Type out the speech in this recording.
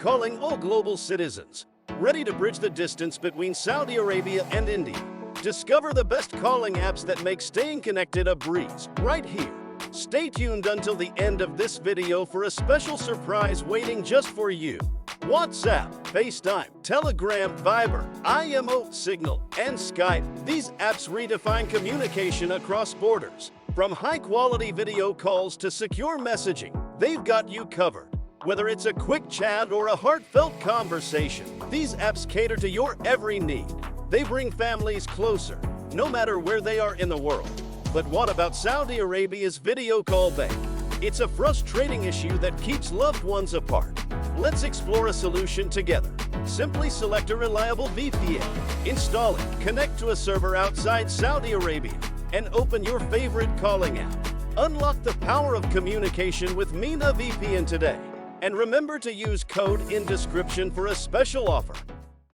calling all global citizens. Ready to bridge the distance between Saudi Arabia and India? Discover the best calling apps that make staying connected a breeze, right here. Stay tuned until the end of this video for a special surprise waiting just for you. WhatsApp, FaceTime, Telegram, Viber, IMO, Signal, and Skype. These apps redefine communication across borders. From high-quality video calls to secure messaging, they've got you covered. Whether it's a quick chat or a heartfelt conversation, these apps cater to your every need. They bring families closer, no matter where they are in the world. But what about Saudi Arabia's video call ban? It's a frustrating issue that keeps loved ones apart. Let's explore a solution together. Simply select a reliable VPN, install it, connect to a server outside Saudi Arabia, and open your favorite calling app. Unlock the power of communication with Mena VPN today. And remember to use code in description for a special offer.